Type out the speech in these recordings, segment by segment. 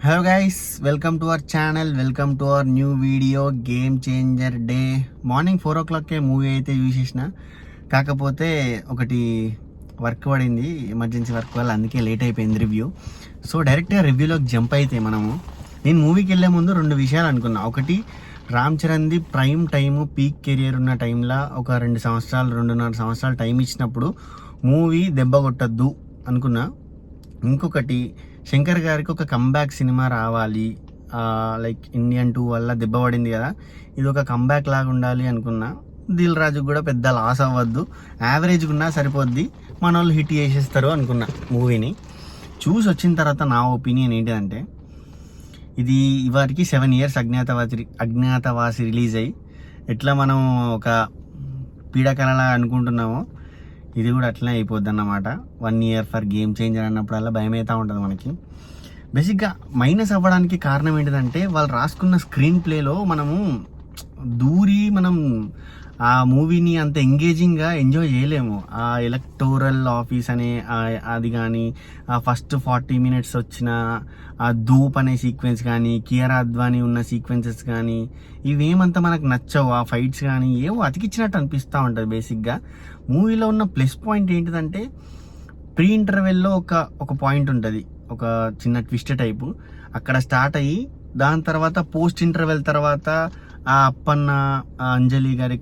Hello guys, welcome to our channel, welcome to our new video game changer day. Morning 4 o'clockకే movie అయితే చూసేసిన. కాకపోతే ఒకటి work పడింది, ఎమర్జెన్సీ వర్క్ వల్ల, అందుకే లేట్ అయిపోయింది రివ్యూ. సో డైరెక్ట్గా రివ్యూలోకి జంప్ అయితే నేను మూవీకి వెళ్ళే ముందు 2 విషయాలు అనుకున్నా. ఒకటి, రామ్ చరణ్ది ప్రైమ్ టైము, పీక్ కెరియర్ ఉన్న టైంలో ఒక 2.5 సంవత్సరాలు టైం ఇచ్చినప్పుడు మూవీ దెబ్బ కొట్టద్దు అనుకున్నా. ఇంకొకటి, శంకర్ గారికి ఒక కంబ్యాక్ సినిమా రావాలి, లైక్ ఇండియన్ 2 వల్ల దెబ్బ పడింది కదా, ఇది ఒక కంబ్యాక్ లాగా ఉండాలి అనుకున్నా. దిల్ రాజుకు కూడా పెద్ద లాస్ అవ్వద్దు, యావరేజ్గా ఉన్నా సరిపోద్ది, మన వాళ్ళు హిట్ చేసేస్తారు అనుకున్నా. మూవీని చూసి వచ్చిన తర్వాత నా ఒపీనియన్ ఏంటిదంటే, ఇది ఇవాటికి 7 years అజ్ఞాతవాసి రిలీజ్ అయ్యి ఎట్లా మనం ఒక పీడకలలా అనుకుంటున్నామో, ఇది కూడా అట్లనే అయిపోద్ది అన్నమాట. 1 year ఫర్ గేమ్ చేంజర్ అన్నప్పుడల్లా భయం అవుతూ ఉంటుంది మనకి. బేసిక్గా మైనస్ అవ్వడానికి కారణం ఏంటిదంటే, వాళ్ళు రాసుకున్న స్క్రీన్ ప్లేలో మనం ఆ మూవీని అంత ఎంగేజింగ్గా ఎంజాయ్ చేయలేము. ఆ ఎలక్టోరల్ ఆఫీస్ అనే అది కానీ, ఆ ఫస్ట్ 40 minutes వచ్చిన ఆ ధూప్ అనే సీక్వెన్స్ కానీ, కియారా అద్వానీ ఉన్న సీక్వెన్సెస్ కానీ, ఇవేమంతా మనకు నచ్చవు. ఆ ఫైట్స్ కానీ ఏవో అతికిచ్చినట్టు అనిపిస్తూ ఉంటుంది. బేసిక్గా మూవీలో ఉన్న ప్లస్ పాయింట్ ఏంటిదంటే, ప్రీ ఇంటర్వెల్లో ఒక పాయింట్ ఉంటుంది, ఒక చిన్న ట్విస్ట్ టైపు, అక్కడ స్టార్ట్ అయ్యి దాని తర్వాత పోస్ట్ ఇంటర్వెల్ తర్వాత ఆ అప్పన్న అంజలి గారి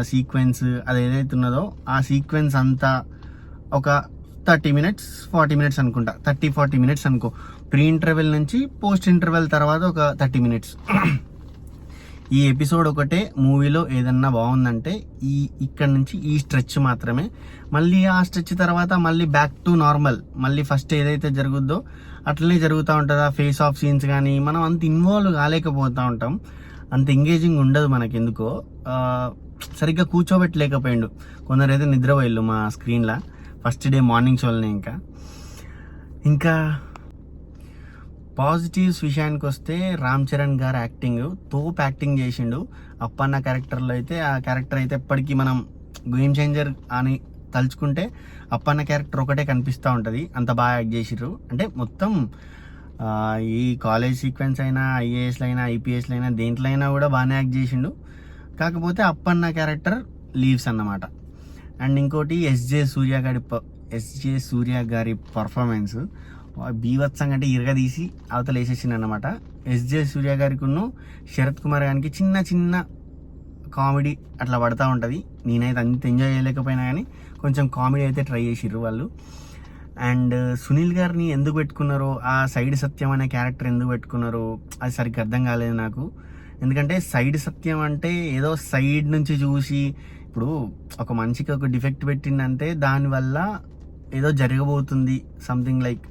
సీక్వెన్స్ అది ఏదైతే ఉన్నదో, ఆ సీక్వెన్స్ అంతా ఒక 30 minutes 40 minutes అనుకుంటా, 30-40 minutes అనుకో. ప్రీ ఇంటర్వెల్ నుంచి పోస్ట్ ఇంటర్వెల్ తర్వాత ఒక 30 minutes. ఈ ఎపిసోడ్ ఒకటే మూవీలో ఏదన్నా బాగుందంటే ఇక్కడ నుంచి ఈ స్ట్రెచ్ మాత్రమే. మళ్ళీ ఆ స్ట్రెచ్ తర్వాత మళ్ళీ బ్యాక్ టు నార్మల్, మళ్ళీ ఫస్ట్ ఏదైతే జరుగుద్దో అట్లనే జరుగుతూ ఉంటుంది. ఆ ఫేస్ ఆఫ్ సీన్స్ కానీ మనం అంత ఇన్వాల్వ్ కాలేకపోతూ ఉంటాం, అంత ఎంగేజింగ్ ఉండదు మనకి. ఎందుకో సరిగ్గా కూర్చోబెట్టలేకపోయిండు. కొందరైతే నిద్రపోయిళ్ళు మా స్క్రీన్లో ఫస్ట్ డే మార్నింగ్ షోలనే. ఇంకా పాజిటివ్స్ విషయానికి వస్తే, రామ్ చరణ్ గారు యాక్టింగ్ తోపు యాక్టింగ్ చేసిండు. అప్పన్న క్యారెక్టర్లో అయితే ఆ క్యారెక్టర్ అయితే ఎప్పటికీ మనం గేమ్ చేంజర్ అని తలుచుకుంటే అప్పన్న క్యారెక్టర్ ఒకటే కనిపిస్తూ ఉంటుంది, అంత బాగా యాక్ట్ చేసిర్రు. అంటే మొత్తం ఈ కాలేజ్ సీక్వెన్స్ అయినా, ఐఏఎస్లో అయినా, ఐపీఎస్లో అయినా, దేంట్లో అయినా కూడా బాగానే యాక్ట్ చేసిండు. కాకపోతే అప్పన్న క్యారెక్టర్ లీవ్స్ అన్నమాట. అండ్ ఇంకోటి, ఎస్జే సూర్య గారి పర్ఫార్మెన్స్ బీవత్సంగా, అంటే ఇరగదీసి అవతల వేసేసింది అన్నమాట. ఎస్జే సూర్య గారికి శరత్ కుమార్ గారికి చిన్న కామెడీ అట్లా పడుతూ ఉంటుంది. నేనైతే అంత ఎంజాయ్ చేయలేకపోయినా కానీ కొంచెం కామెడీ అయితే ట్రై చేసిర్రు వాళ్ళు. అండ్ సునీల్ గారిని ఎందుకు పెట్టుకున్నారో, ఆ సైడ్ సత్యం అనే క్యారెక్టర్ ఎందుకు పెట్టుకున్నారో అది సరిగ్గా అర్థం కాలేదు నాకు. ఎందుకంటే సైడ్ సత్యం అంటే ఏదో సైడ్ నుంచి చూసి, ఇప్పుడు ఒక మనిషికి ఒక డిఫెక్ట్ పెట్టిందంటే దానివల్ల ఏదో జరగబోతుంది, సంథింగ్ లైక్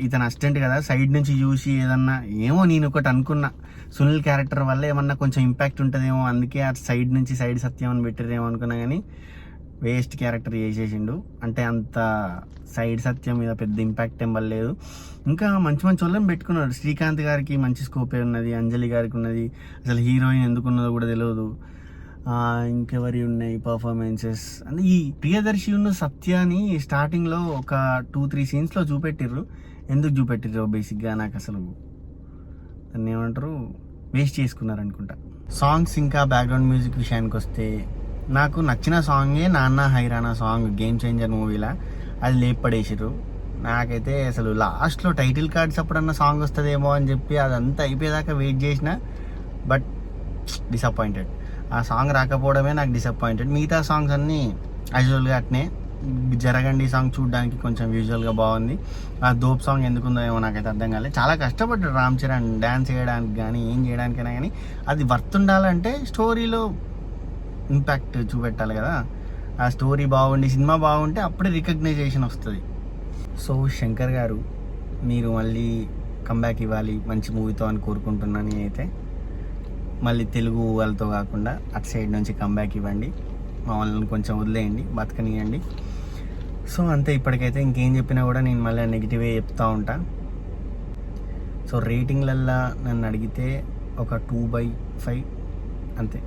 ఇతను అసిస్టెంట్ కదా, సైడ్ నుంచి చూసి ఏదన్నా, ఏమో నేను ఒకటి అనుకున్నా, సునీల్ క్యారెక్టర్ వల్ల ఏమన్నా కొంచెం ఇంపాక్ట్ ఉంటుందేమో, అందుకే ఆ సైడ్ నుంచి సైడ్ సత్యం అని పెట్టారేమో అనుకున్నా. కానీ వేస్ట్ క్యారెక్టర్ చేసేసిండు. అంటే అంత సైడ్ సత్యం మీద పెద్ద ఇంపాక్ట్ ఏం పడలేదు. ఇంకా మంచి వాళ్ళని పెట్టుకున్నాడు. శ్రీకాంత్ గారికి మంచి స్కోపే ఉన్నది, అంజలి గారికి ఉన్నది, అసలు హీరోయిన్ ఎందుకు ఉన్నదో కూడా తెలియదు. ఇంకెవరి ఉన్నాయి పర్ఫార్మెన్సెస్ అంటే, ఈ ప్రియదర్శి ఉన్న సత్యాని స్టార్టింగ్లో ఒక 2-3 scenesలో చూపెట్టిర్రు. ఎందుకు చూపెట్టిర్రు బేసిక్గా నాకు అసలు దాన్ని ఏమంటారు, వేస్ట్ చేసుకున్నారు అనుకుంటా. సాంగ్స్ ఇంకా బ్యాక్గ్రౌండ్ మ్యూజిక్ విషయానికి వస్తే, నాకు నచ్చిన సాంగే నాన్న హైరానా సాంగ్ గేమ్ చేంజర్ మూవీలో, అది లేపడేసిర్రు. నాకైతే అసలు లాస్ట్లో టైటిల్ కార్డ్స్ అప్పుడన్నా సాంగ్ వస్తుందేమో అని చెప్పి అదంతా అయిపోయేదాకా వెయిట్ చేసిన, బట్ డిసప్పాయింటెడ్. ఆ సాంగ్ రాకపోవడమే నాకు డిసప్పాయింటెడ్. మిగతా సాంగ్స్ అన్నీ యాజువల్గా అట్నే. జరగండి సాంగ్ చూడడానికి కొంచెం విజువల్గా బాగుంది. ఆ దోప్ సాంగ్ ఎందుకుందో ఏమో నాకైతే అర్థం కాలేదు. చాలా కష్టపడ్డాడు రామ్ చరణ్ డ్యాన్స్ చేయడానికి కానీ ఏం చేయడానికైనా, కానీ అది వర్త్ ఉండాలంటే స్టోరీలో ఇంపాక్ట్ చూపెట్టాలి కదా. ఆ స్టోరీ బాగుండి సినిమా బాగుంటే అప్పుడే రికగ్నైజేషన్ వస్తుంది. సో శంకర్ గారు, మీరు మళ్ళీ కంబ్యాక్ ఇవ్వాలి మంచి మూవీతో అని కోరుకుంటున్నాను. నేనైతే మళ్ళీ తెలుగు వాళ్ళతో కాకుండా అటు సైడ్ నుంచి కంబ్యాక్ ఇవ్వండి, మా వాళ్ళని కొంచెం వదిలేయండి, బతకనియండి. సో అంతే. ఇప్పటికైతే ఇంకేం చెప్పినా కూడా నేను మళ్ళీ నెగిటివే చెప్తూ ఉంటా. సో రేటింగ్లల్లో నన్ను అడిగితే ఒక 2/5 అంతే.